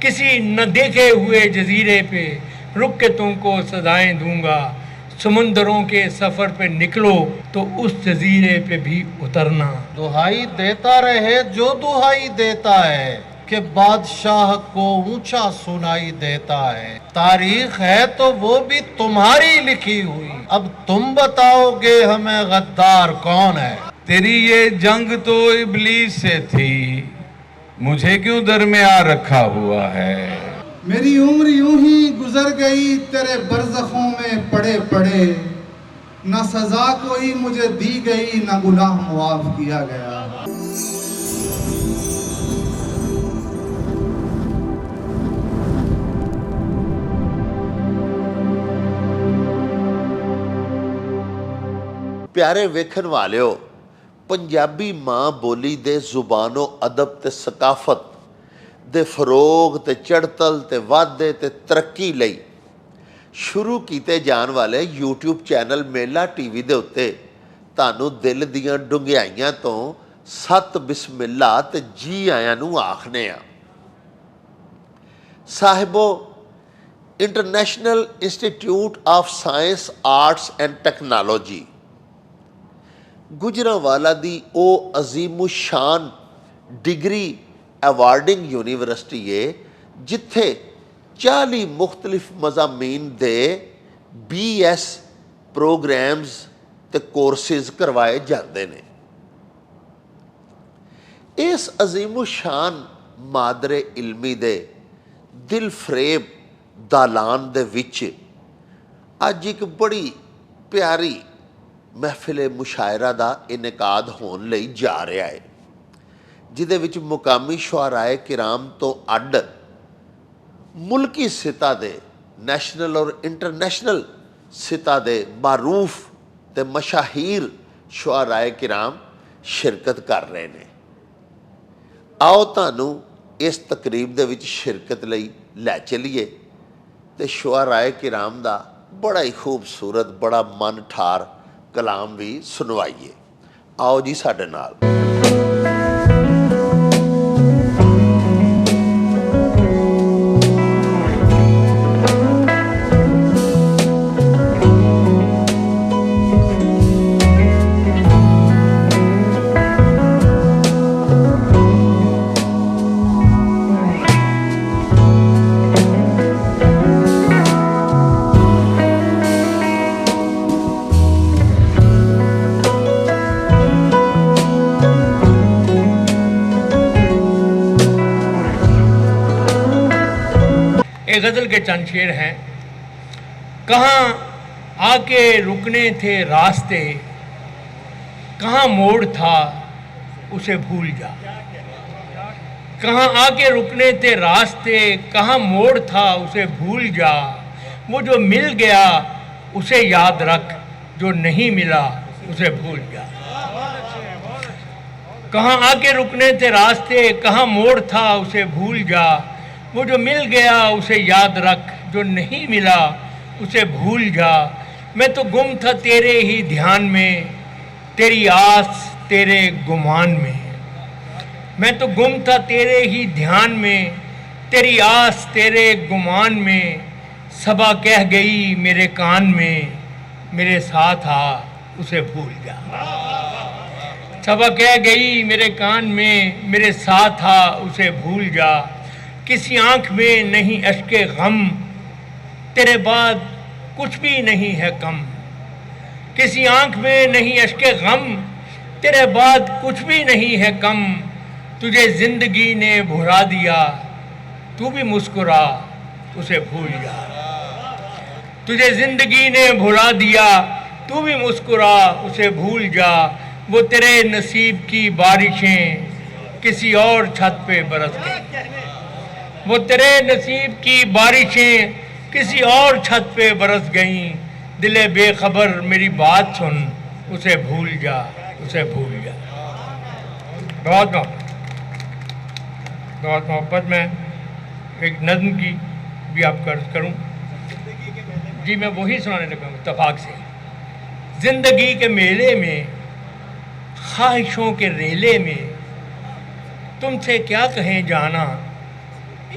کسی نہ دیکھے ہوئے جزیرے پہ رک کے تم کو سزائیں دوں گا. سمندروں کے سفر پہ نکلو تو اس جزیرے پہ بھی اترنا. دہائی دیتا رہے جو دہائی دیتا ہے کہ بادشاہ کو اونچا سنائی دیتا ہے. تاریخ ہے تو وہ بھی تمہاری لکھی ہوئی. اب تم بتاؤ گے ہمیں غدار کون ہے. تیری یہ جنگ تو ابلیس سے تھی، مجھے کیوں درمیان رکھا ہوا ہے. میری عمر یوں ہی گزر گئی تیرے برزخوں میں پڑے پڑے. نہ سزا کوئی مجھے دی گئی نہ گناہ معاف کیا گیا. پیارے ویکھن والیو، پنجابی ماں بولی دے زبان و ادب تے ثقافت دے فروغ تے چڑھتل تے وعدے تے ترقی لئی شروع کیتے جان والے یوٹیوب چینل میلا ٹی وی دے اتے تانوں دل دیاں ڈنگیائیاں تو ست بسم اللہ تے جی آیاں نوں آکھنے آ. صاحبو، international institute of science arts and technology Gujranwala دی او عظیم الشان ڈگری ایوارڈنگ یونیورسٹی ہے جتھے 40 مختلف مضامین دے BS پروگرامز تے کورسز کروائے جاندے نے. اس عظیم الشان مادر علمی دے دل فریب دالان دے وچ اج ایک بڑی پیاری محفل مشاعرہ دا انعقاد ہون لئی جا رہا ہے جدے وچ مقامی شعرائے کرام تو اڈ ملکی سطح دے نیشنل اور انٹرنیشنل سطح دے معروف تے مشاہیر شعرائے کرام شرکت کر رہے ہیں. آؤ تانوں اس تقریب دے وچ شرکت لئی لے چلیے تے شعرائے کرام دا بڑا ہی خوبصورت بڑا من ٹھار کلام بھی سنوائیے. آؤ جی ساڈے نال. غزل کے چند شعر ہیں. کہاں آ کے رکنے تھے راستے، کہاں موڑ تھا اسے بھول جا. کہاں آ کے رکنے تھے راستے، کہاں موڑ تھا اسے بھول جا. وہ جو مل گیا اسے یاد رکھ، جو نہیں ملا اسے بھول جا. کہاں آ کے رکنے تھے راستے، کہاں موڑ تھا اسے بھول جا. وہ جو مل گیا اسے یاد رکھ، جو نہیں ملا اسے بھول جا. میں تو گم تھا تیرے ہی دھیان میں، تیری آس تیرے گمان میں. میں تو گم تھا تیرے ہی دھیان میں، تیری آس تیرے گمان میں. صبا کہہ گئی میرے کان میں، میرے ساتھ آ اسے بھول جا. صبا کہہ گئی میرے کان میں، میرے ساتھ آ اسے بھول جا. کسی آنکھ میں نہیں اشک غم، تیرے بعد کچھ بھی نہیں ہے کم. کسی آنکھ میں نہیں اشک غم، تیرے بعد کچھ بھی نہیں ہے کم. تجھے زندگی نے بھلا دیا، تو بھی مسکرا اسے بھول جا. تجھے زندگی نے بھلا دیا، تو بھی مسکرا اسے بھول جا. وہ تیرے نصیب کی بارشیں کسی اور چھت پہ برس گئیں. وہ تیرے نصیب کی بارشیں کسی اور چھت پہ برس گئیں. دل بے خبر میری بات سن، اسے بھول جا اسے بھول جا. بہت محبت میں ایک نظم کی بھی آپ قرض کروں. جی میں وہی سنانے لگا ہوں اتفاق سے. زندگی کے میلے میں، خواہشوں کے ریلے میں، تم سے کیا کہیں جانا،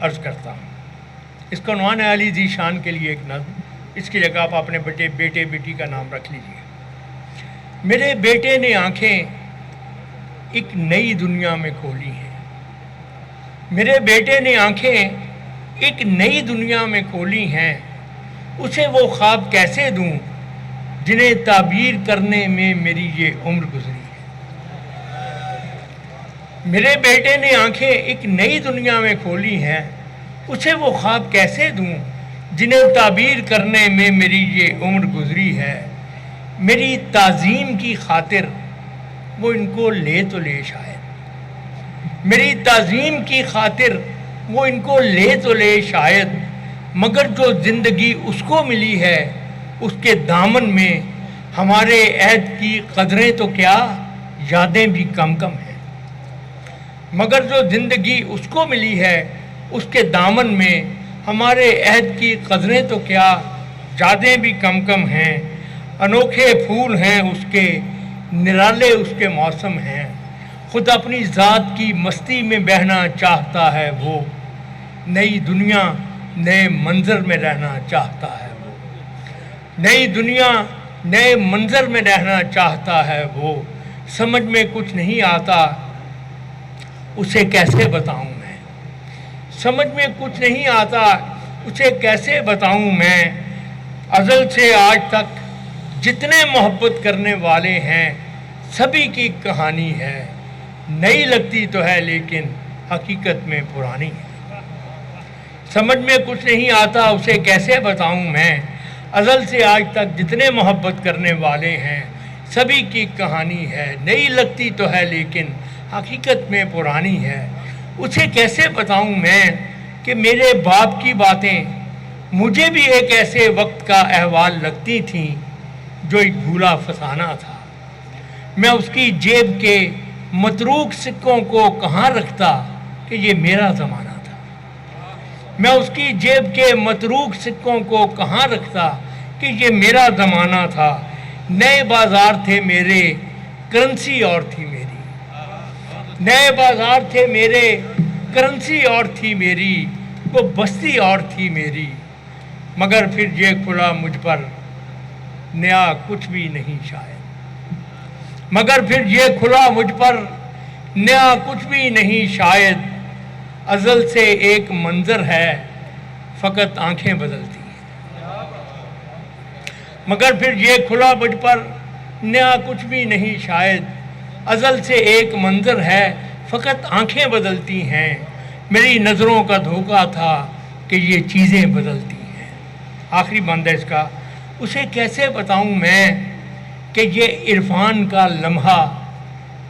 عرض کرتا ہوں۔ اس کا عنوان ہے علی ذی شان کے لیے ایک نظم، اس کی جگہ آپ اپنے بیٹے بیٹی کا نام رکھ لیجیے۔ میرے بیٹے نے آنکھیں ایک نئی دنیا میں کھولی ہیں، میرے بیٹے نے آنکھیں ایک نئی دنیا میں کھولی ہیں، اسے وہ خواب کیسے دوں جنہیں تعبیر کرنے میں میری یہ عمر گزری ہے۔ میرے بیٹے نے آنکھیں ایک نئی دنیا میں کھولی ہیں، اسے وہ خواب کیسے دوں جنہیں تعبیر کرنے میں میری یہ عمر گزری ہے۔ میری تعظیم کی خاطر وہ ان کو لے تو لے شاید، میری تعظیم کی خاطر وہ ان کو لے تو لے شاید، مگر جو زندگی اس کو ملی ہے اس کے دامن میں ہمارے عہد کی قدریں تو کیا یادیں بھی کم کم ہیں۔ مگر جو زندگی اس کو ملی ہے اس کے دامن میں ہمارے عہد کی قدریں تو کیا یادیں بھی کم کم ہیں۔ انوکھے پھول ہیں اس کے، نرالے اس کے موسم ہیں، خود اپنی ذات کی مستی میں بہنا چاہتا ہے وہ، نئی دنیا نئے منظر میں رہنا چاہتا ہے وہ، نئی دنیا نئے منظر میں رہنا چاہتا ہے وہ۔ سمجھ میں کچھ نہیں آتا اسے کیسے بتاؤں میں، سمجھ میں کچھ نہیں آتا اسے کیسے بتاؤں میں۔ ازل سے آج تک جتنے محبت کرنے والے ہیں سبھی کی کہانی ہے، نئی لگتی تو ہے لیکن حقیقت میں پرانی ہے۔ سمجھ میں کچھ نہیں آتا اسے کیسے بتاؤں میں، ازل سے آج تک جتنے محبت کرنے والے ہیں سبھی کی کہانی ہے، نئی لگتی تو ہے لیکن حقیقت میں پرانی ہے۔ اسے کیسے بتاؤں میں کہ میرے باپ کی باتیں مجھے بھی ایک ایسے وقت کا احوال لگتی تھیں جو ایک بھولا فسانہ تھا۔ میں اس کی جیب کے متروک سکوں کو کہاں رکھتا کہ یہ میرا زمانہ تھا، میں اس کی جیب کے متروک سکوں کو کہاں رکھتا کہ یہ میرا زمانہ تھا۔ نئے بازار تھے میرے، کرنسی اور تھی میری، نئے بازار تھے میرے، کرنسی اور تھی میری، وہ بستی اور تھی میری، مگر پھر یہ کھلا مجھ پر نیا کچھ بھی نہیں شاید، مگر پھر یہ کھلا مجھ پر نیا کچھ بھی نہیں شاید۔ ازل سے ایک منظر ہے فقط آنکھیں بدلتی ہیں، مگر پھر یہ کھلا مجھ پر نیا کچھ بھی نہیں شاید۔ ازل سے ایک منظر ہے فقط آنکھیں بدلتی ہیں، میری نظروں کا دھوکہ تھا کہ یہ چیزیں بدلتی ہیں۔ آخری بند ہے اس کا، اسے کیسے بتاؤں میں کہ یہ عرفان کا لمحہ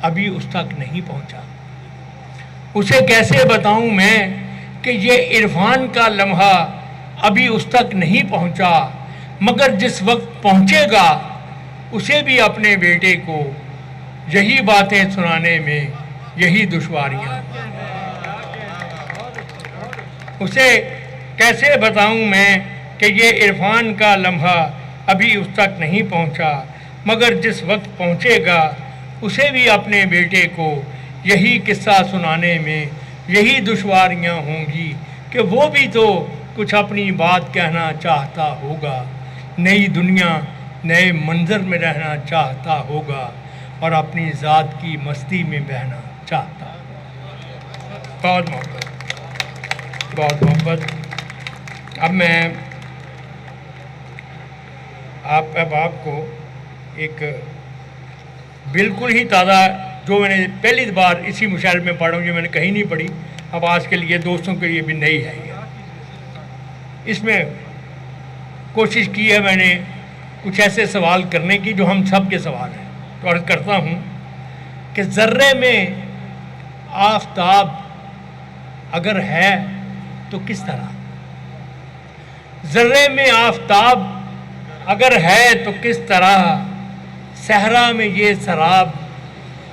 ابھی اس تک نہیں پہنچا، اسے کیسے بتاؤں میں کہ یہ عرفان کا لمحہ ابھی اس تک نہیں پہنچا، مگر جس وقت پہنچے گا اسے بھی اپنے بیٹے کو یہی باتیں سنانے میں یہی دشواریاں۔ اسے کیسے بتاؤں میں کہ یہ عرفان کا لمحہ ابھی اس تک نہیں پہنچا، مگر جس وقت پہنچے گا اسے بھی اپنے بیٹے کو یہی قصہ سنانے میں یہی دشواریاں ہوں گی کہ وہ بھی تو کچھ اپنی بات کہنا چاہتا ہوگا، نئی دنیا نئے منظر میں رہنا چاہتا ہوگا اور اپنی ذات کی مستی میں بہنا چاہتا ہوگا۔ بہت محبت، بہت محبت۔ اب میں آپ احباب کو ایک بالکل ہی تازہ، جو میں نے پہلی بار اسی مشاعرے میں پڑھا ہوں، جو میں نے کہیں نہیں پڑھی، اب آج کے لیے دوستوں کے لیے بھی نئی ہے یہ۔ اس میں کوشش کی ہے میں نے کچھ ایسے سوال کرنے کی جو ہم سب کے سوال ہیں، تو عرض کرتا ہوں کہ ذرے میں آفتاب اگر ہے تو کس طرح، ذرے میں آفتاب اگر ہے تو کس طرح، صحرا میں یہ سراب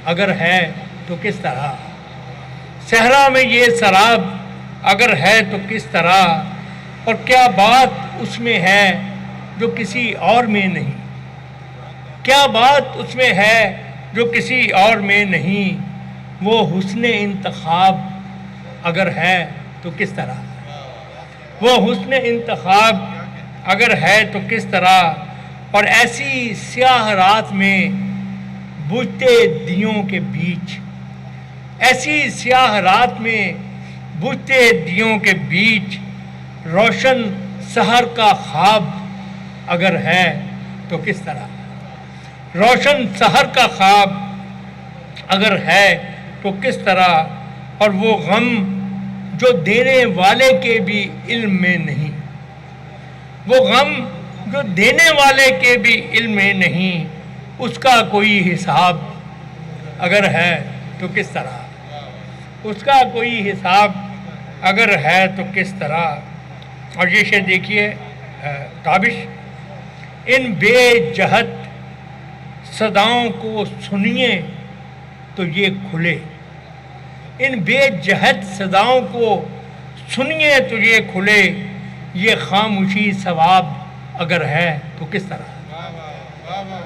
اگر ہے تو کس طرح، صحرا میں یہ سراب اگر ہے تو کس طرح، اور کیا بات اس میں ہے جو کسی اور میں نہیں، کیا بات اس میں ہے جو کسی اور میں نہیں، وہ حسن انتخاب اگر ہے تو کس طرح، وہ حسن انتخاب اگر ہے تو کس طرح، اور ایسی سیاہ رات میں بجھتے دیوں کے بیچ، ایسی سیاہ رات میں بجھتے دیوں کے بیچ روشن سحر کا خواب اگر ہے تو کس طرح، روشن سحر کا خواب اگر ہے تو کس طرح، اور وہ غم جو دینے والے کے بھی علم میں نہیں، وہ غم جو دینے والے کے بھی علم میں نہیں، اس کا کوئی حساب اگر ہے تو کس طرح، اس کا کوئی حساب اگر ہے تو کس طرح۔ اور یہ شعر دیکھیے تابش، ان بے جہت صداؤں کو سنیے تو یہ کھلے، ان بے جہت صداؤں کو سنیے تو یہ کھلے، یہ خاموشی ثواب اگر ہے تو کس طرح،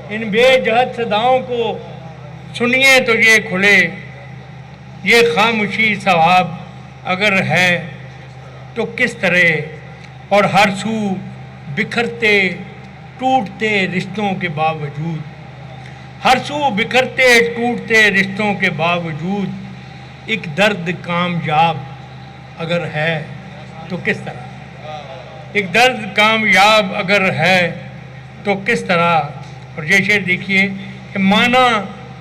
ان بے جہت صداؤں کو سنیے تو یہ کھلے، یہ خاموشی ثواب اگر ہے تو کس طرح، اور ہر سو بکھرتے ٹوٹتے رشتوں کے باوجود، ہر سو بکھرتے ٹوٹتے رشتوں کے باوجود ایک درد کامیاب اگر ہے تو کس طرح، ایک درد کامیاب اگر ہے تو کس طرح۔ اور یہ شعر دیکھیے کہ مانا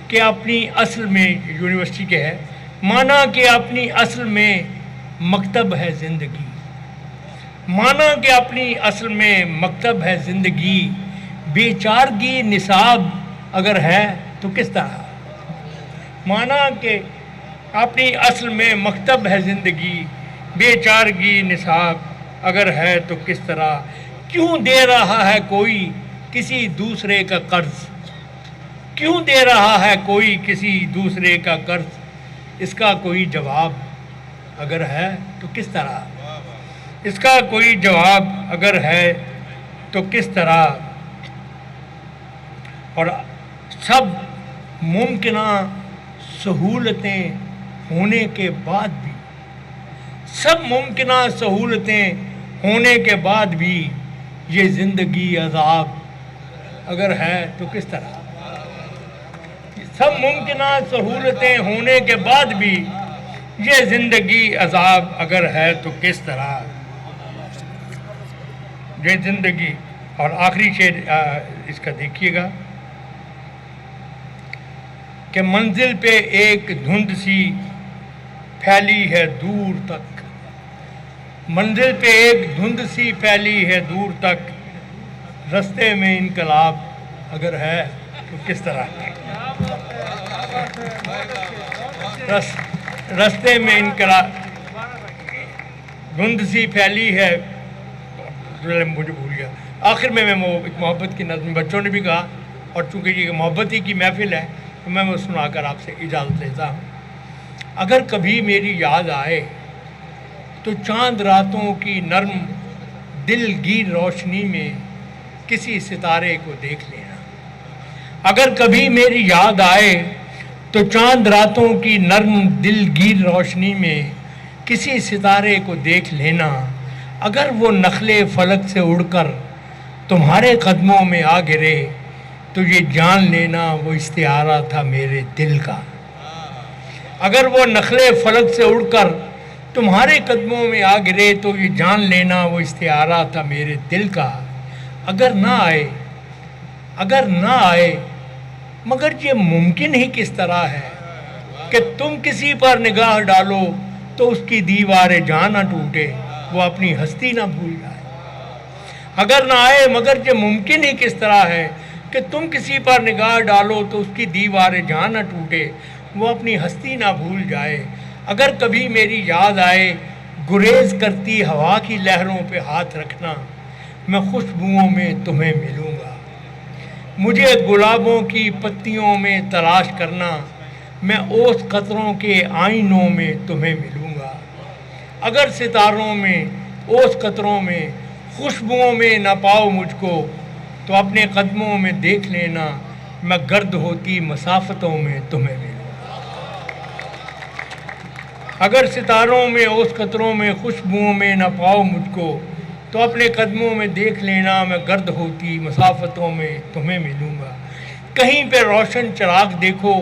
کہ اپنی اصل میں، یونیورسٹی کے ہے، مانا کہ اپنی اصل میں مکتب ہے زندگی، مانا کہ اپنی اصل میں مکتب ہے زندگی، بے چارگی نصاب اگر ہے تو کس طرح، مانا کہ اپنی اصل میں مکتب ہے زندگی، بے چارگی نصاب اگر ہے تو کس طرح، کیوں دے رہا ہے کوئی کسی دوسرے کا قرض، کیوں دے رہا ہے کوئی کسی دوسرے کا قرض، اس کا کوئی جواب اگر ہے تو کس طرح، اس کا کوئی جواب اگر ہے تو کس طرح۔ اور سب ممکنہ سہولتیں ہونے کے بعد بھی، سب ممکنہ سہولتیں ہونے کے بعد بھی یہ زندگی عذاب اگر ہے تو کس طرح، سب ممکنہ سہولتیں ہونے کے بعد بھی یہ زندگی عذاب اگر ہے تو کس طرح، یہ زندگی۔ اور آخری شعر اس کا دیکھیے گا کہ منزل پہ ایک دھند سی پھیلی ہے دور تک، منزل پہ ایک دھند سی پھیلی ہے دور تک، رستے میں انقلاب اگر ہے تو کس طرح، رستے میں انقلاب، دھند سی پھیلی ہے، مجھے بھول گیا۔ آخر میں ایک محبت کی نظم بچوں نے بھی کہا، اور چونکہ یہ محبت ہی کی محفل ہے تو میں وہ سنا کر آپ سے اجازت لیتا ہوں۔ اگر کبھی میری یاد آئے تو چاند راتوں کی نرم دلگیر روشنی میں کسی ستارے کو دیکھ لینا، اگر کبھی میری یاد آئے تو چاند راتوں کی نرم دلگیر روشنی میں کسی ستارے کو دیکھ لینا، اگر وہ نخل فلک سے اڑ کر تمہارے قدموں میں آ گرے تو یہ جان لینا وہ استعارہ تھا میرے دل کا، اگر وہ نخل فلک سے اڑ کر تمہارے قدموں میں آ گرے تو یہ جان لینا وہ استعارہ تھا میرے دل کا، اگر نہ آئے، اگر نہ آئے، مگر یہ ممکن ہی کس طرح ہے کہ تم کسی پر نگاہ ڈالو تو اس کی دیوار جان نہ ٹوٹے، وہ اپنی ہستی نہ بھول جائے، اگر نہ آئے مگر یہ ممکن ہی کس طرح ہے کہ تم کسی پر نگاہ ڈالو تو اس کی دیوار جان نہ ٹوٹے، وہ اپنی ہستی نہ بھول جائے، اگر کبھی میری یاد آئے گریز کرتی ہوا کی لہروں پہ ہاتھ رکھنا، میں خوشبوؤں میں تمہیں ملوں گا، مجھے گلابوں کی پتیوں میں تلاش کرنا، میں اوس قطروں کے آئینوں میں تمہیں ملوں گا، اگر ستاروں میں، اوس قطروں میں، خوشبوؤں میں نہ پاؤ مجھ کو تو اپنے قدموں میں دیکھ لینا، میں گرد ہوتی مسافتوں میں تمہیں ملوں گا۔ اگر ستاروں میں اوس قطروں میں خوشبوؤں میں نہ پاؤ مجھ کو تو اپنے قدموں میں دیکھ لینا میں گرد ہوتی مسافتوں میں تمہیں ملوں گا. کہیں پہ روشن چراغ دیکھو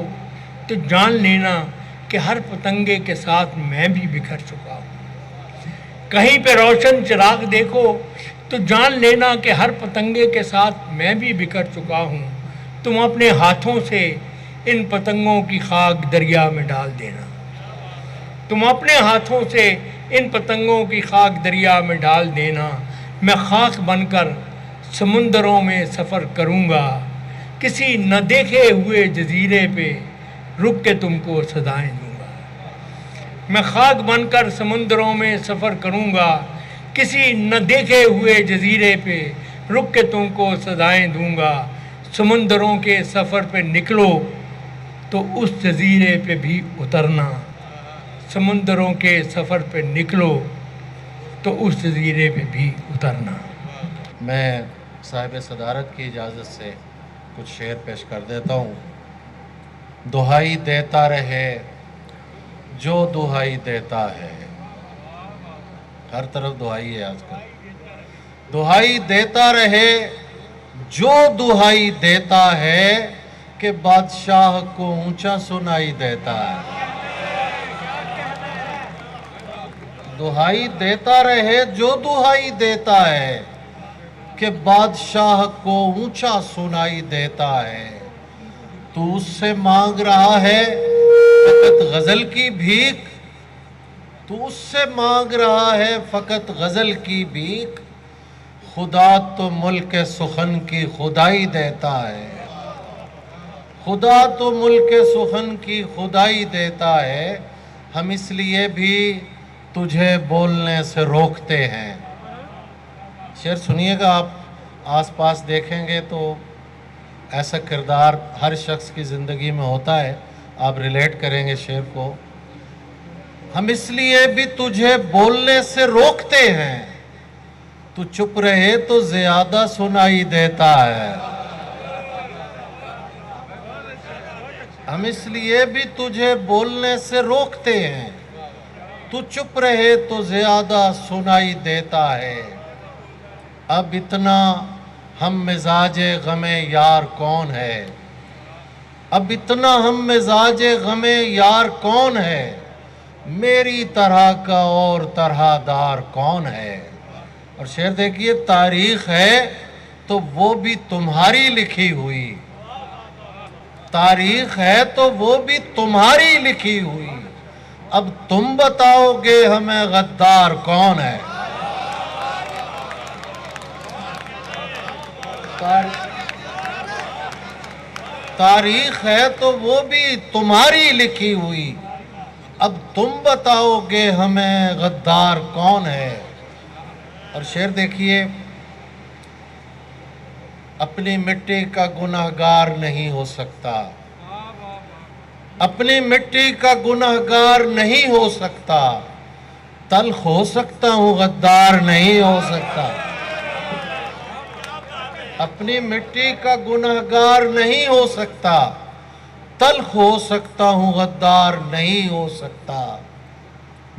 تو جان لینا کہ ہر پتنگے کے ساتھ میں بھی بکھر چکا ہوں. کہیں پہ روشن چراغ دیکھو تو جان لینا کہ ہر پتنگے کے ساتھ میں بھی بکھر چکا ہوں. تم اپنے ہاتھوں سے ان پتنگوں کی خاک دریا میں ڈال دینا. تم اپنے ہاتھوں سے ان پتنگوں کی خاک دریا میں ڈال دینا. میں خاک بن کر سمندروں میں سفر کروں گا. کسی نہ دیکھے ہوئے جزیرے پہ رک کے تم کو سزائیں دوں گا. میں خاک بن کر سمندروں میں سفر کروں گا. کسی نہ دیکھے ہوئے جزیرے پہ رک کے تم کو سزائیں دوں گا. سمندروں کے سفر پہ نکلو تو اس جزیرے پہ بھی اترنا. سمندروں کے سفر پہ نکلو تو اس جزیرے پہ بھی اترنا. میں صاحب صدارت کی اجازت سے کچھ شعر پیش کر دیتا ہوں. دہائی دیتا رہے جو دہائی دیتا ہے. ہر طرف دہائی ہے آج کل. دہائی دیتا رہے جو دہائی دیتا ہے کہ بادشاہ کو اونچا سنائی دیتا ہے. دہائی دیتا رہے جو دہائی دیتا ہے کہ بادشاہ کو اونچا سنائی دیتا ہے. تو اس سے مانگ رہا ہے فقط غزل کی بھیک. تو اس سے مانگ رہا ہے فقط غزل کی بھیک. خدا تو ملک سخن کی خدائی دیتا ہے. خدا تو ملک سخن کی خدائی دیتا ہے. ہم اس لیے بھی تجھے بولنے سے روکتے ہیں. شعر سنیے گا آپ آس پاس دیکھیں گے تو ایسا کردار ہر شخص کی زندگی میں ہوتا ہے. آپ ریلیٹ کریں گے شعر کو. ہم اس لیے بھی تجھے بولنے سے روکتے ہیں. تو چپ رہے تو زیادہ سنائی دیتا ہے. ہم اس لیے بھی تجھے بولنے سے روکتے ہیں. تو چپ رہے تو زیادہ سنائی دیتا ہے. اب اتنا ہم مزاج غم یار کون ہے. اب اتنا ہم مزاج غم یار کون ہے. میری طرح کا اور طرح دار کون ہے. اور شعر دیکھیے. تاریخ ہے تو وہ بھی تمہاری لکھی ہوئی. تاریخ ہے تو وہ بھی تمہاری لکھی ہوئی. اب تم بتاؤ گے ہمیں غدار کون ہے. تاریخ ہے تو وہ بھی تمہاری لکھی ہوئی. اب تم بتاؤ گے ہمیں غدار کون ہے. اور شعر دیکھیے. اپنی مٹی کا گنہگار نہیں ہو سکتا. اپنی مٹی کا گنہگار نہیں ہو سکتا. تلخ ہو سکتا ہوں غدار نہیں ہو سکتا. اپنی مٹی کا گنہگار نہیں ہو سکتا. تلخ ہو سکتا ہوں غدار نہیں ہو سکتا.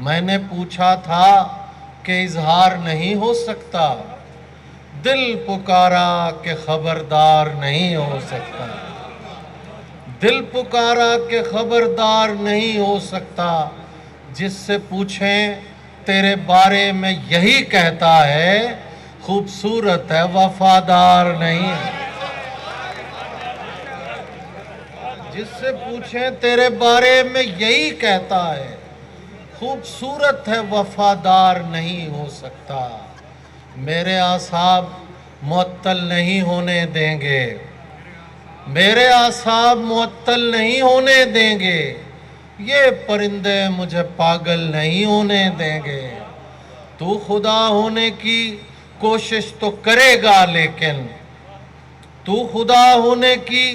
میں نے پوچھا تھا کہ اظہار نہیں ہو سکتا. دل پکارا کہ خبردار نہیں ہو سکتا. دل پکارا کہ خبردار نہیں ہو سکتا. جس سے پوچھیں تیرے بارے میں یہی کہتا ہے خوبصورت ہے وفادار نہیں ہے. جس سے پوچھیں تیرے بارے میں یہی کہتا ہے خوبصورت ہے وفادار نہیں ہو سکتا. میرے اعصاب معطل نہیں ہونے دیں گے. میرے اعصاب معطل نہیں ہونے دیں گے. یہ پرندے مجھے پاگل نہیں ہونے دیں گے. تو خدا ہونے کی کوشش تو کرے گا لیکن تو خدا ہونے کی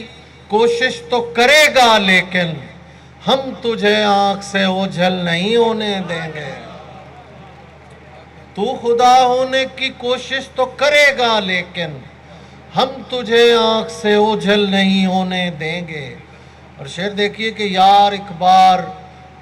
کوشش تو کرے گا لیکن ہم تجھے آنکھ سے اوجھل نہیں ہونے دیں گے. تو خدا ہونے کی کوشش تو کرے گا لیکن ہم تجھے آنکھ سے اوجھل نہیں ہونے دیں گے. اور شعر دیکھیے کہ یار ایک بار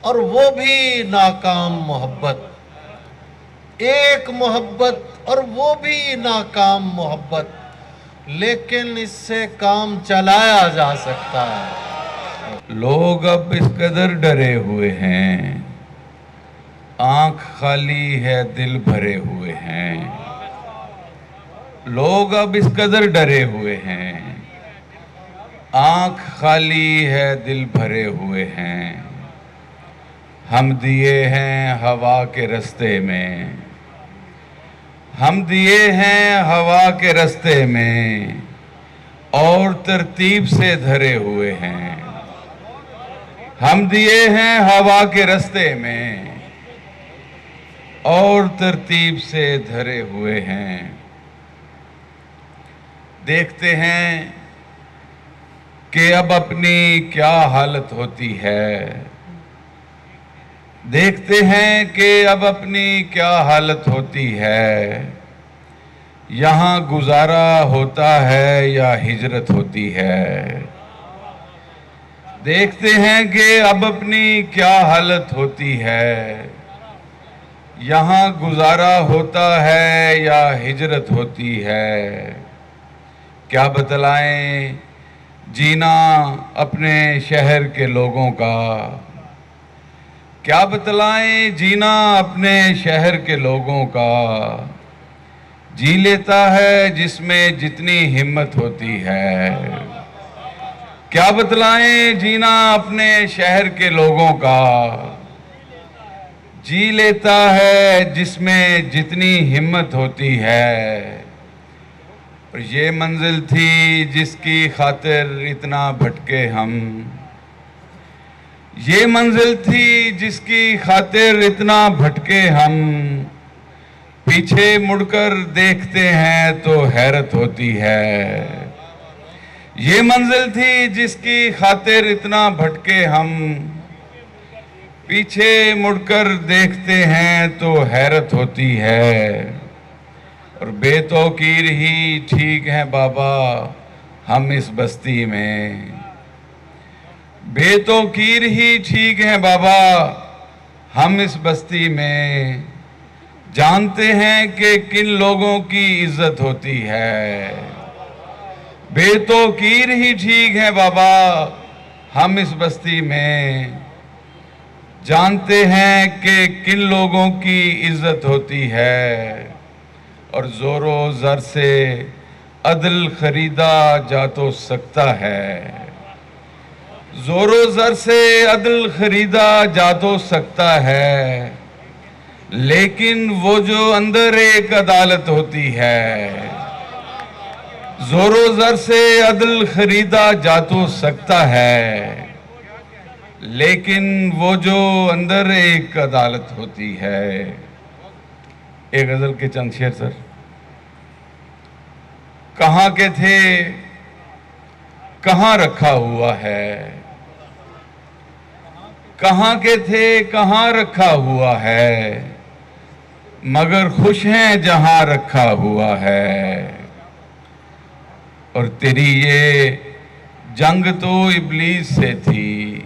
اور وہ بھی ناکام محبت، ایک محبت اور وہ بھی ناکام محبت، لیکن اس سے کام چلایا جا سکتا ہے۔ لوگ اب اس قدر ڈرے ہوئے ہیں، آنکھ خالی ہے دل بھرے ہوئے ہیں۔ لوگ اب اس قدر ڈرے ہوئے ہیں، آنکھ خالی ہے دل بھرے ہوئے ہیں۔ ہم دیے ہیں ہوا کے رستے میں، ہم دیے ہیں ہوا کے رستے میں، اور ترتیب سے دھرے ہوئے ہیں۔ ہم دیے ہیں ہوا کے رستے میں، اور ترتیب سے دھرے ہوئے ہیں۔ دیکھتے ہیں کہ اب اپنی کیا حالت ہوتی ہے، دیکھتے ہیں کہ اب اپنی کیا حالت ہوتی ہے، یہاں گزارا ہوتا ہے یا ہجرت ہوتی ہے۔ دیکھتے ہیں کہ اب اپنی کیا حالت ہوتی ہے، یہاں گزارا ہوتا ہے یا ہجرت ہوتی ہے۔ کیا بتلائیں جینا اپنے شہر کے لوگوں کا، کیا بتلائیں جینا اپنے شہر کے لوگوں کا، جی لیتا ہے جس میں جتنی ہمت ہوتی ہے۔ کیا بتلائیں جینا اپنے شہر کے لوگوں کا، جی لیتا ہے جس میں جتنی ہمت ہوتی ہے۔ اور یہ منزل تھی جس کی خاطر اتنا بھٹکے ہم، یہ منزل تھی جس کی خاطر اتنا بھٹکے ہم، پیچھے مڑ کر دیکھتے ہیں تو حیرت ہوتی ہے۔ یہ منزل تھی جس کی خاطر اتنا بھٹکے ہم، پیچھے مڑ کر دیکھتے ہیں تو حیرت ہوتی ہے۔ اور بے توقیر ہی ٹھیک ہے بابا ہم اس بستی میں، بے توقیر ہی ٹھیک ہے بابا ہم اس بستی میں، جانتے ہیں کہ کن لوگوں کی عزت ہوتی ہے۔ بے توقیر ہی ٹھیک ہے بابا ہم اس بستی میں، جانتے ہیں کہ کن لوگوں کی عزت ہوتی ہے۔ اور زور و زر سے عدل خریدا جا تو سکتا ہے، زور و زر سے عدل خریدا جا تو سکتا ہے، لیکن وہ جو اندر ایک عدالت ہوتی ہے، زور و زر سے عدل خریدا جا تو سکتا ہے، لیکن وہ جو اندر ایک عدالت ہوتی ہے۔ ایک غزل کے چند شعر سر۔ کہاں کے تھے کہاں رکھا ہوا ہے، کہاں کے تھے کہاں رکھا ہوا ہے، مگر خوش ہیں جہاں رکھا ہوا ہے۔ اور تیری یہ جنگ تو ابلیس سے تھی،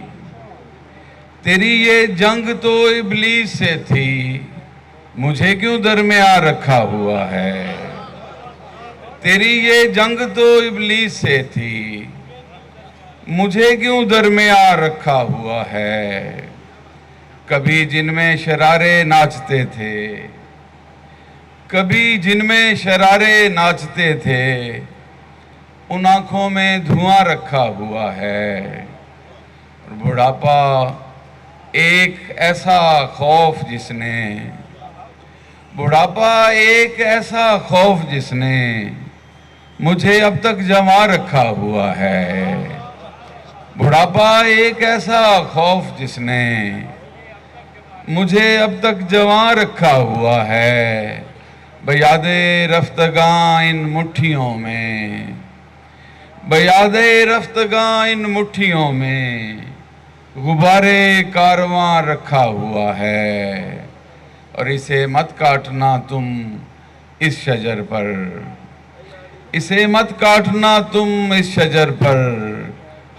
تیری یہ جنگ تو ابلیس سے تھی، مجھے کیوں درمیان رکھا ہوا ہے۔ تیری یہ جنگ تو ابلیس سے تھی، مجھے کیوں درمیان رکھا ہوا ہے۔ کبھی جن میں شرارے ناچتے تھے، کبھی جن میں شرارے ناچتے تھے، ان آنکھوں میں دھواں رکھا ہوا ہے۔ اور بڑھاپا ایک ایسا خوف جس نے، بڑھاپا ایک ایسا خوف جس نے مجھے اب تک جما رکھا ہوا ہے۔ بڑھاپا ایک ایسا خوف جس نے مجھے اب تک جما رکھا ہوا ہے۔ بیاد رفتگاں ان مٹھیوں میں، بیاد رفتگاں ان مٹھیوں میں، غبارے کارواں رکھا ہوا ہے۔ اور اسے مت کاٹنا تم اس شجر پر، اسے مت کاٹنا تم اس شجر پر،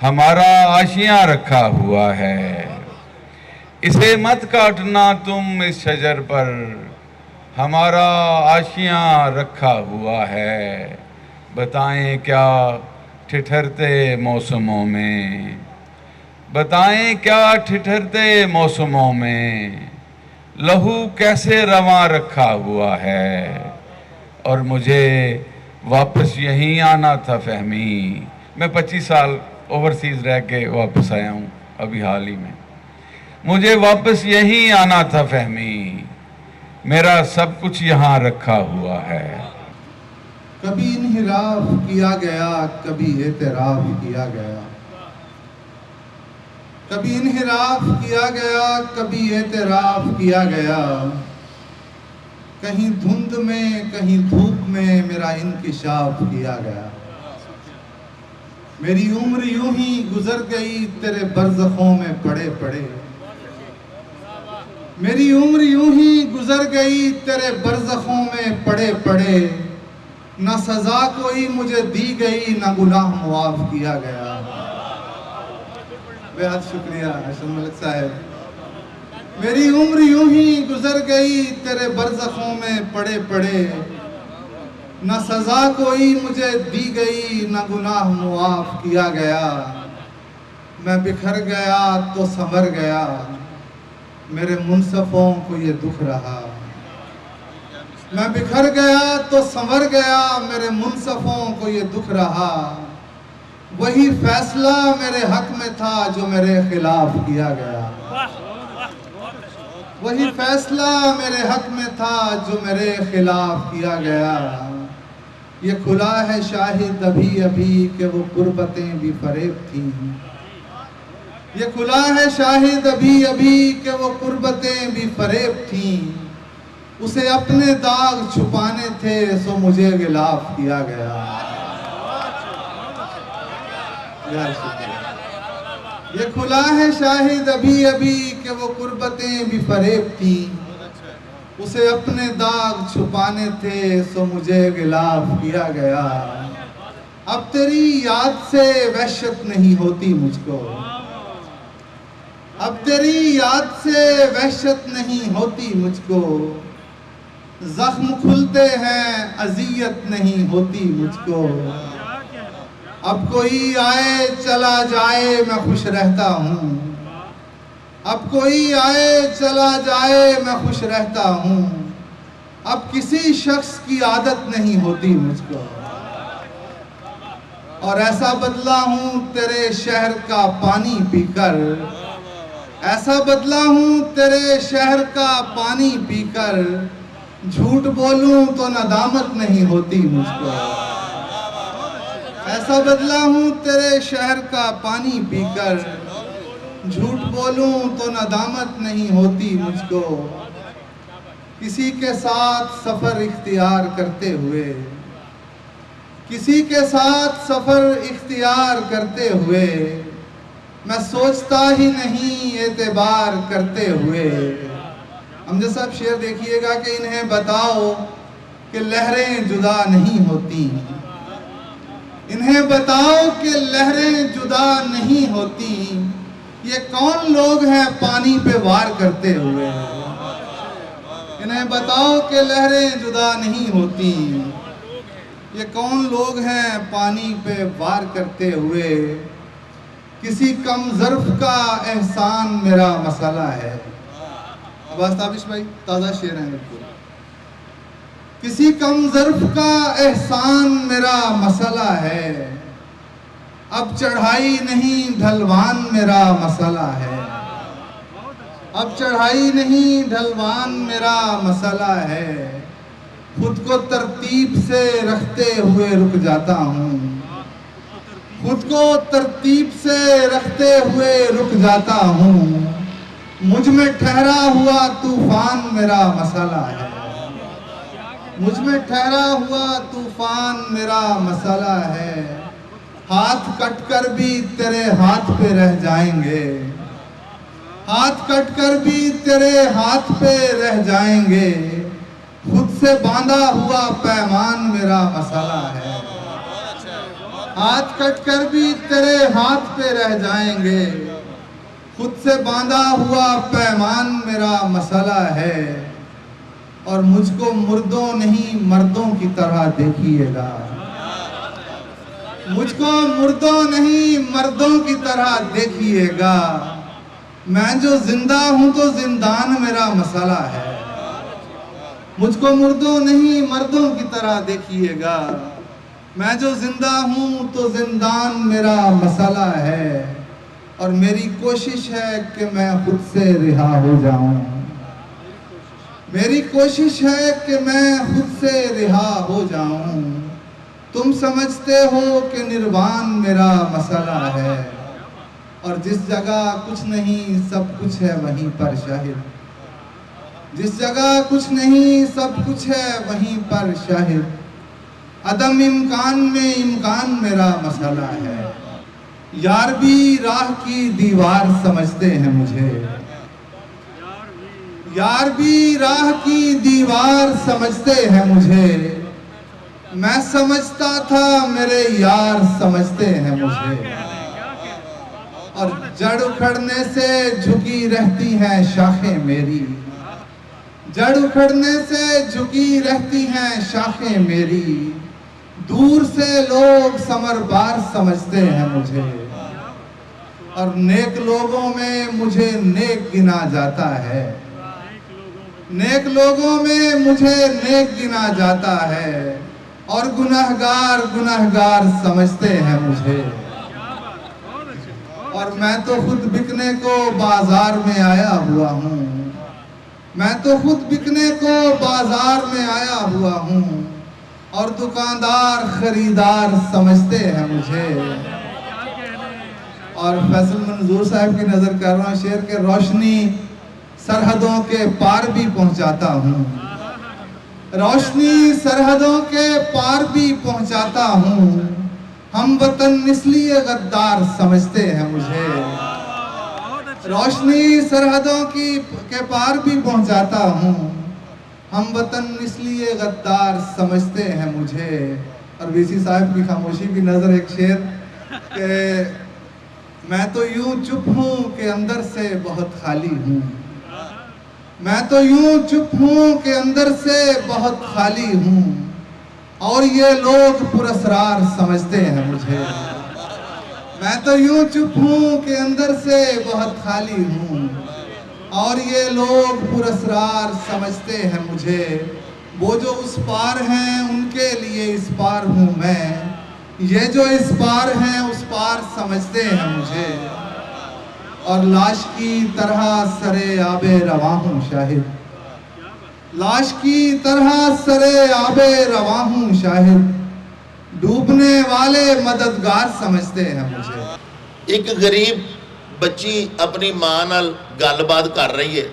ہمارا آشیاں رکھا ہوا ہے۔ اسے مت کاٹنا تم اس شجر پر، ہمارا آشیاں رکھا ہوا ہے، بتائیں کیا ٹھٹھرتے موسموں میں، بتائیں کیا ٹھٹھرتے موسموں میں، لہو کیسے رواں رکھا ہوا ہے، اور مجھے واپس یہیں آنا تھا فہمی۔ میں 25 سال اوورسیز رہ کے واپس آیا ہوں ابھی حال ہی میں۔ مجھے واپس یہیں آنا تھا فہمی، میرا سب کچھ یہاں رکھا ہوا ہے۔ کبھی انحراف کیا گیا، کبھی اعتراف کیا گیا، کبھی انحراف کیا گیا، کبھی اعتراف کیا گیا، کہیں دھند میں کہیں دھوپ میں میرا انکشاف کیا گیا۔ میری عمر یوں ہی گزر گئی تیرے برزخوں میں پڑے پڑے، میری عمر یوں ہی گزر گئی تیرے برزخوں میں پڑے پڑے، نہ سزا کوئی مجھے دی گئی، نہ گناہ معاف کیا گیا۔ بہت شکریہ حسن ملک صاحب۔ میری عمر یوں ہی گزر گئی تیرے برزخوں میں پڑے پڑے، نہ سزا کوئی مجھے دی گئی، نہ گناہ معاف کیا گیا۔ میں بکھر گیا تو سنور گیا، میرے منصفوں کو یہ دکھ رہا۔ میں بکھر گیا تو سنور گیا، میرے منصفوں کو یہ دکھ رہا۔ وہی فیصلہ میرے حق میں تھا جو میرے خلاف کیا گیا، وہی فیصلہ میرے حق میں تھا جو میرے خلاف کیا گیا۔ یہ کھلا ہے شاہد ابھی ابھی کہ وہ قربتیں بھی فریب تھیں، یہ کھلا ہے شاہد ابھی ابھی کہ وہ قربتیں بھی فریب تھیں، اسے اپنے داغ چھپانے تھے سو مجھے غلاف کیا گیا۔ یہ کھلا ہے شاہد ابھی ابھی کہ وہ قربتیں بھی فریب تھیں، اسے اپنے داغ چھپانے تھے سو مجھے غلاف کیا گیا۔ اب تیری یاد سے وحشت نہیں ہوتی مجھ کو، اب تیری یاد سے وحشت نہیں ہوتی مجھ کو، زخم کھلتے ہیں اذیت نہیں ہوتی مجھ کو۔ اب کوئی آئے چلا جائے میں خوش رہتا ہوں، اب کوئی آئے چلا جائے میں خوش رہتا ہوں، اب کسی شخص کی عادت نہیں ہوتی مجھ کو۔ اور ایسا بدلا ہوں تیرے شہر کا پانی پی کر، ایسا بدلا ہوں تیرے شہر کا پانی پی کر، جھوٹ بولوں تو ندامت نہیں ہوتی مجھ کو۔ ایسا بدلا ہوں تیرے شہر کا پانی پی کر، جھوٹ بولوں تو ندامت نہیں ہوتی مجھ کو۔ کسی کے ساتھ سفر اختیار کرتے ہوئے، کسی کے ساتھ سفر اختیار کرتے ہوئے، میں سوچتا ہی نہیں اعتبار کرتے ہوئے۔ امجد صاحب شعر دیکھیے گا کہ انہیں بتاؤ کہ لہریں جدا نہیں ہوتی، انہیں بتاؤ کہ لہریں جدا نہیں ہوتی، یہ کون لوگ ہیں پانی پہ وار کرتے ہوئے۔ انہیں بتاؤ کہ لہریں جدا نہیں ہوتی، یہ کون لوگ ہیں پانی پہ وار کرتے ہوئے۔ کسی کم ظرف کا احسان میرا مسئلہ ہے۔ عباس تابش بھائی تازہ شعر ہیں بالکل۔ کسی کم ظرف کا احسان میرا مسئلہ ہے، اب چڑھائی نہیں ڈھلوان میرا مسئلہ ہے، اب چڑھائی نہیں ڈھلوان میرا مسئلہ ہے۔ خود کو ترتیب سے رکھتے ہوئے رک جاتا ہوں، خود کو ترتیب سے رکھتے ہوئے رک جاتا ہوں، مجھ میں ٹھہرا ہوا طوفان میرا مسئلہ ہے، مجھ میں ٹھہرا ہوا طوفان میرا مسئلہ ہے۔ ہاتھ کٹ کر بھی تیرے ہاتھ پہ رہ جائیں گے، ہاتھ کٹ کر بھی تیرے ہاتھ پہ رہ جائیں گے، خود سے باندھا ہوا پیمان میرا مسئلہ ہے۔ ہاتھ کٹ کر بھی تیرے ہاتھ پہ رہ جائیں گے، خود سے باندھا ہوا پیمان میرا مسئلہ ہے، اور مجھ کو مردوں نہیں مردوں کی طرح دیکھیے گا، مجھ کو مردوں نہیں مردوں کی طرح دیکھیے گا، میں جو زندہ ہوں تو زندان میرا مسئلہ ہے، مجھ کو مردوں نہیں مردوں کی طرح دیکھیے گا، میں جو زندہ ہوں تو زندان میرا مسئلہ ہے، اور میری کوشش ہے کہ میں خود سے رہا ہو جاؤں، میری کوشش ہے کہ میں خود سے رہا ہو جاؤں، تم سمجھتے ہو کہ نروان میرا مسئلہ ہے، اور جس جگہ کچھ نہیں سب کچھ ہے وہیں پر شاہد، جس جگہ کچھ نہیں سب کچھ ہے وہیں پر شاہد، عدم امکان میں امکان میرا مسئلہ ہے، یار بھی راہ کی دیوار سمجھتے ہیں مجھے، یار بھی راہ کی دیوار سمجھتے ہیں مجھے، میں سمجھتا تھا میرے یار سمجھتے ہیں مجھے، اور جڑ اکھڑنے سے جھکی رہتی ہیں شاخیں میری، جڑ اکھڑنے سے جھکی رہتی ہیں شاخیں میری، دور سے لوگ ثمر بار سمجھتے ہیں مجھے، اور نیک لوگوں میں مجھے نیک گنا جاتا ہے، نیک لوگوں میں مجھے نیک گنا جاتا ہے، اور گناہگار گناہگار سمجھتے ہیں مجھے، اور میں تو خود بکنے کو بازار میں آیا ہوا ہوں، میں تو خود بکنے کو بازار میں آیا ہوا ہوں، اور دکاندار خریدار سمجھتے ہیں مجھے، اور فیصل منظور صاحب کی نظر کر رہا ہوں، شعر کے روشنی سرحدوں کے پار بھی پہنچاتا ہوں، روشنی سرحدوں کے پار بھی پہنچاتا ہوں، ہم وطن اس لیے غدار سمجھتے ہیں مجھے، روشنی سرحدوں کے پار بھی پہنچاتا ہوں، ہم وطن اس لیے غدار سمجھتے ہیں مجھے، اور وی سی صاحب کی خاموشی کی نظر ایک شعر کہ میں تو یوں چپ ہوں کہ اندر سے بہت خالی ہوں، میں تو یوں چپ ہوں کہ اندر سے بہت خالی ہوں، اور یہ لوگ پراسرار سمجھتے ہیں مجھے، میں تو یوں چپ ہوں کہ اندر سے بہت خالی ہوں، اور یہ لوگ پراسرار سمجھتے ہیں مجھے، وہ جو اس پار ہیں ان کے لیے اس پار ہوں میں، یہ جو اس پار ہیں اس پار سمجھتے ہیں مجھے، اور لاش کی طرح سرے آب رواں ہوں شاہد، لاش کی طرح سرے آب رواں ہوں شاہد، ڈوبنے والے مددگار سمجھتے ہیں مجھے۔ ایک غریب بچی اپنی ماں نال گل بات کر رہی ہے،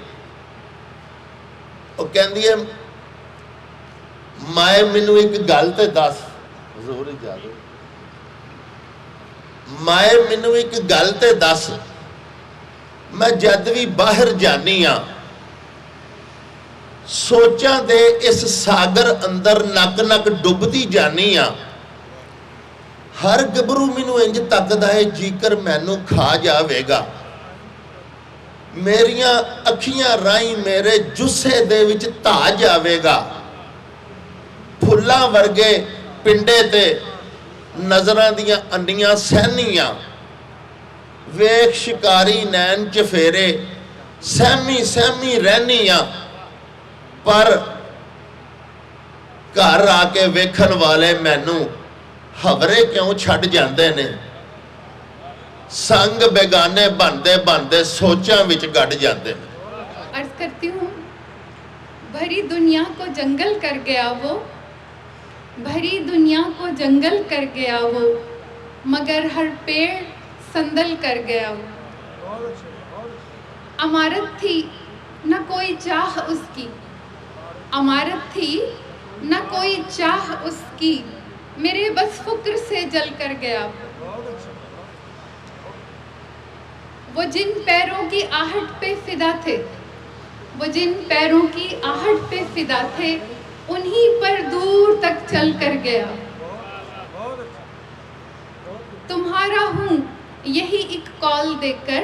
وہ کہندی ہے مائے مینوں ایک گل تے دس، حضور اجازت، مائے مینوں ایک گل تے دس، میں جد بھی باہر جانی ہاں سوچاں دے اس ساگر اندر نک نک ڈبدی جانی ہاں، ہر گبرو مینوں انج تکدا ہے جیکر مینوں کھا جاوے گا، میریاں اکھیاں رائیں میرے جسے دے وچ تا جاوے گا، پھلاں ورگے پنڈے تے نظراں دیاں انڈیاں سہنیاں، ویکھ شکاری نین چفیرے سہمی سہمی رہنیاں، پر گھر آ کے ویکھن والے مینوں ہورے کیوں چھڑ جاندے نے، سنگ بیگانے بندے بندے سوچاں وچ گڑ جاندے نے۔ عرض کرتی ہوں، بھری دنیا کو جنگل کر گیا وہ، بھری دنیا کو جنگل کر گیا وہ، مگر ہر پیڑ سندل کر گیا وہ، عمارت تھی نہ کوئی چاہ اس کی، عمارت تھی نہ کوئی چاہ اس کی، میرے بس فکر سے جل کر گیا وہ جن پیروں کی آہٹ پہ فدا تھے، وہ جن پیروں کی آہٹ پہ فدا تھے، انہی پر دور تک چل کر گیا، تمہارا ہوں یہی ایک کال دے کر،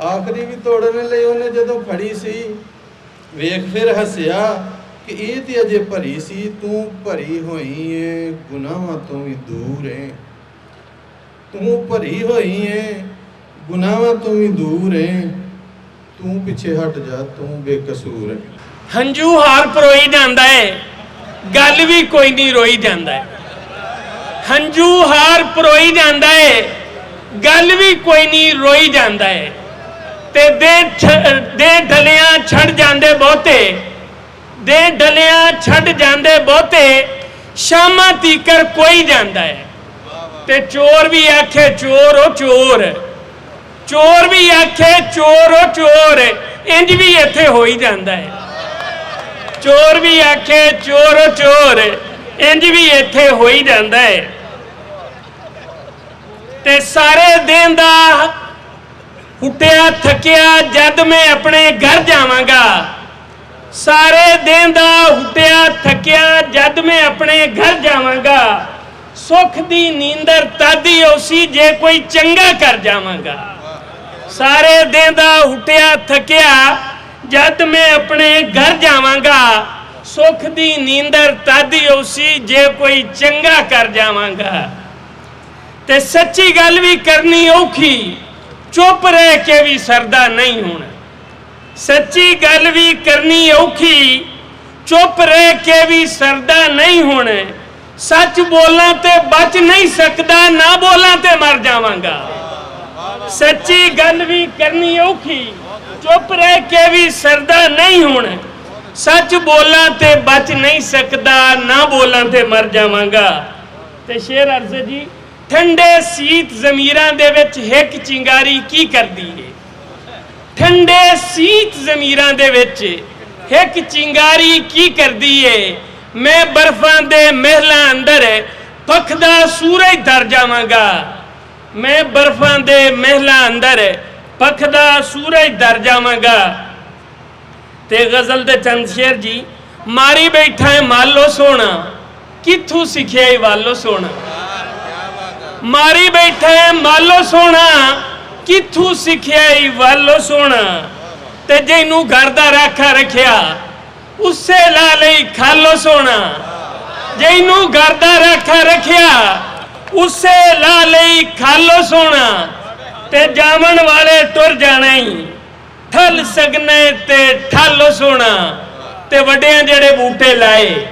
ਆਖਰੀ ਵੀ ਤੋੜਨ ਲਈ ਉਹਨੇ ਜਦੋਂ ਫੜੀ ਸੀ, ਵੇਖ ਫਿਰ ਹੱਸਿਆ ਕਿ ਇਹ ਤੇ ਅਜੇ ਭਰੀ ਸੀ, ਤੂੰ ਭਰੀ ਹੋਈ ਏ ਗੁਨਾਹਾਂ ਤੋਂ ਵੀ ਦੂਰ ਏ, ਤੂੰ ਭਰੀ ਹੋਈ ਏ ਗੁਨਾਹਾਂ ਤੋਂ ਵੀ ਦੂਰ ਏ, ਤੂੰ ਪਿੱਛੇ ਹਟ ਜਾ, ਤੂੰ ਬੇਕਸੂਰ ਏ। ਹੰਝੂ ਹਾਰ ਪਰੋਈ ਜਾਂਦਾ ਏ, ਗੱਲ ਵੀ ਕੋਈ ਨਹੀਂ ਰੋਈ ਜਾਂਦਾ ਏ। ਹੰਝੂ ਹਾਰ ਪਰੋਈ ਜਾਂਦਾ ਏ, ਗੱਲ ਵੀ ਕੋਈ ਨਹੀਂ ਰੋਈ ਜਾਂਦਾ ਏ। ਤੇ ਦੇ ਢਲਿਆਂ ਛੱਡ ਜਾਂਦੇ ਬਹੁਤੇ, ਦੇ ਢਲਿਆਂ ਛੱਡ ਜਾਂਦੇ ਬਹੁਤੇ, ਸ਼ਾਮਾਂ ਤੀਕਰ ਕੋਈ ਜਾਂਦਾ ਹੈ। ਤੇ ਚੋਰ ਵੀ ਆਖੇ ਚੋਰ ਉਹ ਚੋਰ, ਚੋਰ ਵੀ ਆਖੇ ਚੋਰ ਉਹ ਚੋਰ, ਇੰਜ ਵੀ ਇੱਥੇ ਹੋ ਹੀ ਜਾਂਦਾ ਹੈ। ਚੋਰ ਵੀ ਆਖੇ ਚੋਰ ਉਹ ਚੋਰ, ਇੰਜ ਵੀ ਇੱਥੇ ਹੋ ਹੀ ਜਾਂਦਾ ਹੈ। ਤੇ ਸਾਰੇ ਦਿਨ ਦਾ ਹੁੱਟਿਆ ਥੱਕਿਆ ਜਦ ਮੈਂ ਆਪਣੇ ਘਰ ਜਾਵਾਂਗਾ, ਸਾਰੇ ਦਿਨ ਦਾ ਹੁੱਟਿਆ ਥੱਕਿਆ ਜਦ ਮੈਂ ਆਪਣੇ ਘਰ ਜਾਵਾਂਗਾ, ਸੁੱਖ ਦੀ ਨੀਂਦਰ ਤਾਦੀ ਉਸੀ ਜੇ ਕੋਈ ਚੰਗਾ ਕਰ ਜਾਵਾਂਗਾ। ਸਾਰੇ ਦਿਨ ਦਾ ਹੁੱਟਿਆ ਥੱਕਿਆ ਜਦ ਮੈਂ ਆਪਣੇ ਘਰ ਜਾਵਾਂਗਾ, ਸੁੱਖ ਦੀ ਨੀਂਦਰ ਤਾਦੀ ਉਸੀ ਜੇ ਕੋਈ ਚੰਗਾ ਕਰ ਜਾਵਾਂਗਾ। ਤੇ ਸੱਚੀ ਗੱਲ ਵੀ ਕਰਨੀ ਔਖੀ, ਚੁੱਪ ਰਹਿ ਕੇ ਵੀ ਸਰਦਾ ਨਹੀਂ ਹੋਣਾ। ਸੱਚੀ ਗੱਲ ਵੀ ਕਰਨੀ ਔਖੀ, ਚੁੱਪ ਰਹਿ ਕੇ ਵੀ ਸਰਦਾ ਨਹੀਂ ਹੋਣਾ। ਸੱਚ ਬੋਲਾਂ ਤੇ ਬਚ ਨਹੀਂ ਸਕਦਾ, ਨਾ ਬੋਲਾਂ ਤੇ ਮਰ ਜਾਵਾਂਗਾ। ਸੱਚੀ ਗੱਲ ਵੀ ਕਰਨੀ ਔਖੀ, ਚੁੱਪ ਰਹਿ ਕੇ ਵੀ ਸਰਦਾ ਨਹੀਂ ਹੋਣਾ। ਸੱਚ ਬੋਲਾਂ ਤੇ ਬਚ ਨਹੀਂ ਸਕਦਾ, ਨਾ ਬੋਲਾਂ ਤੇ ਮਰ ਜਾਵਾਂਗਾ। ਤੇ ਸ਼ੇਰ ਅਰਜ਼ ਜੀ, ਠੰਡੇ ਸੀਤ ਜ਼ਮੀਰਾਂ ਦੇ ਵਿੱਚ ਹਿੱਕ ਚਿੰਗਾਰੀ ਕੀ ਕਰਦੀ ਏ? ਠੰਡੇ ਸੀਤ ਜ਼ਮੀਰਾਂ ਦੇ ਵਿੱਚ ਹਿੱਕ ਚਿੰਗਾਰੀ ਕੀ ਕਰਦੀ ਏ? ਮੈਂ ਬਰਫਾਂ ਦੇ ਮਹਿਲਾਂ ਅੰਦਰ ਭਖਦਾ ਸੂਰਜ ਦਰ ਜਾਵਾਂਗਾ। ਮੈਂ ਬਰਫਾਂ ਦੇ ਮਹਿਲਾਂ ਅੰਦਰ ਭਖਦਾ ਸੂਰਜ ਦਰ ਜਾਵਾਂਗਾ। ਤੇ ਗਜ਼ਲ ਦੇ ਚੰਦ ਸ਼ੇਰ ਜੀ, ਮਾਰੀ ਬੈਠਾ ਹੈ ਮਾਲੋ ਸੋਹਣਾ, ਕਿੱਥੋਂ ਸਿੱਖਿਆ ਈ ਵਾਲੋ ਸੋਹਣਾ। ਮਾਰੀ ਬੈਠਾ ਹੈ ਮਾਲੋ ਸੋਹਣਾ, ਕਿੱਥੋਂ ਸਿੱਖਿਆ ਈ ਵਾਲੋ ਸੋਹਣਾ। ਤੇ ਜਿਹਨੂੰ ਘਰ ਦਾ ਰਾਖਾ ਰੱਖਿਆ, ਉਸੇ ਲਾ ਲਈ ਖਾਲੋ ਸੋਹਣਾ। ਜਿਹਨੂੰ ਘਰ ਦਾ ਰਾਖਾ ਰੱਖਿਆ, ਉਸੇ ਲਾ ਲਈ ਖਾਲੋ ਸੋਹਣਾ। ਤੇ ਜਾਵਣ ਵਾਲੇ ਟੁਰ ਜਾਣਾ ਹੀ, ਠੱਲ ਸਗਨੇ ਤੇ ਠਾਲੋ ਸੋਹਣਾ। ਤੇ ਵੱਡਿਆਂ ਜਿਹੜੇ ਬੂਟੇ ਲਾਏ,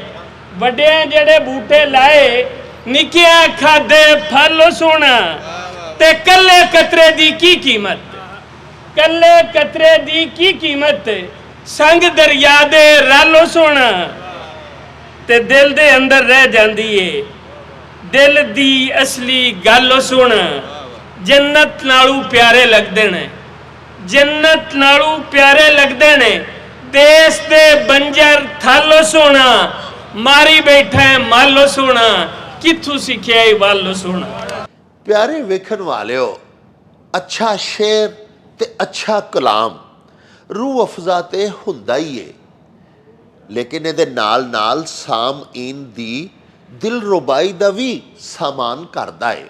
ਵੱਡਿਆਂ ਜਿਹੜੇ ਬੂਟੇ ਲਾਏ, ਨਿੱਕਿਆਂ ਖਾਦੇ ਫਲ ਸੋਹਣਾ। ਤੇ ਕੱਲੇ ਕਤਰੇ ਦੀ ਕੀ ਕੀਮਤ, ਕੱਲੇ ਕਤਰੇ ਦੀ ਕੀ ਕੀਮਤ, ਸੰਗ ਦਰਿਆ ਦੇ ਰਾਲੋ ਸੋਹਣਾ। ਤੇ ਦਿਲ ਦੇ ਅੰਦਰ ਰਹਿ ਜਾਂਦੀ ਏ ਦਿਲ ਦੀ ਅਸਲੀ ਗੱਲ ਸੋਹਣਾ। ਜੰਨਤ ਨਾਲੋਂ ਪਿਆਰੇ ਲੱਗਦੇ ਨੇ, ਜੰਨਤ ਨਾਲੋਂ ਪਿਆਰੇ ਲੱਗਦੇ ਨੇ ਦੇਸ ਦੇ ਬੰਜਰ ਥਾਲੋ ਸੋਹਣਾ। ਮਾਰੀ ਬੈਠਾ ਹੈ ਮਾਲੋ ਸੋਹਣਾ, ਕਿੱਥੋਂ ਸਿੱਖਿਆ ਏ ਵਾਲੋ ਸੋਹਣਾ। ਪਿਆਰੇ ਵੇਖਣ ਵਾਲਿਓ, ਅੱਛਾ ਸ਼ੇਰ ਤੇ ਅੱਛਾ ਕਲਾਮ ਰੂਹ ਅਫਜ਼ਾ ਤੇ ਹੁੰਦਾ ਹੀ ਏ, ਲੇਕਿਨ ਇਹਦੇ ਨਾਲ ਨਾਲ ਸਾਮਈਨ ਦੀ ਦਿਲ ਰੁਬਾਈ ਦਾ ਵੀ ਸਾਮਾਨ ਕਰਦਾ ਏ।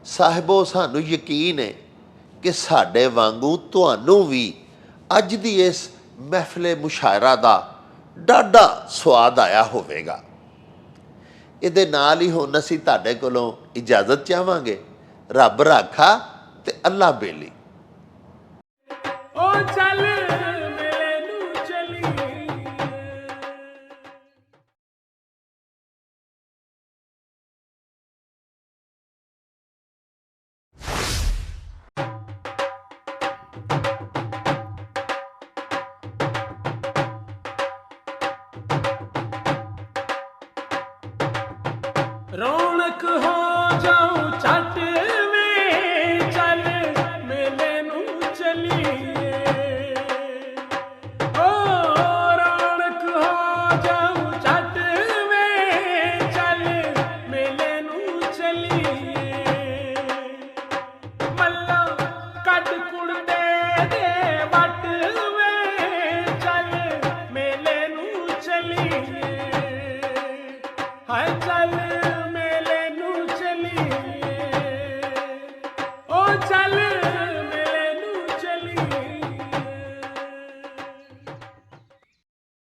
ਸਾਹਿਬੋ, ਸਾਨੂੰ ਯਕੀਨ ਹੈ ਕਿ ਸਾਡੇ ਵਾਂਗੂ ਤੁਹਾਨੂੰ ਵੀ ਅੱਜ ਦੀ ਇਸ ਮਹਿਫਿਲ ਮੁਸ਼ਾਇਰਾ ਦਾ ਡਾਢਾ ਸਵਾਦ ਆਇਆ ਹੋਵੇਗਾ। ਇਹਦੇ ਨਾਲ ਹੀ ਹੁਣ ਅਸੀਂ ਤੁਹਾਡੇ ਕੋਲੋਂ ਇਜਾਜ਼ਤ ਚਾਹਾਂਗੇ। ਰੱਬ ਰਾਖਾ ਤੇ ਅੱਲਾ ਬੇਲੀ। ਉਹ ਚੱਲ ਮੇਲੇ ਨੂੰ ਚਲੀ, ਰੌਣਕ ਹੋ ਜਾਊ ਛੱਟ ਵੇ, ਚੱਲ ਮੇਲੇ ਨੂੰ ਚਲੀਏ। ਓ ਰੌਣਕ ਹੋ ਜਾਊ ਛੱਟ ਵੇ, ਚੱਲ ਮੇਲੇ ਨੂੰ ਚਲੀਏ। ਮੱਲਾ ਕੱਢ ਕੁੜਦੇ ਦੇ ਵੱਟ ਵੇ, ਚੱਲ ਮੇਲੇ ਨੂੰ ਚਲੀਏ। ਹਾਏ ਚੱਲ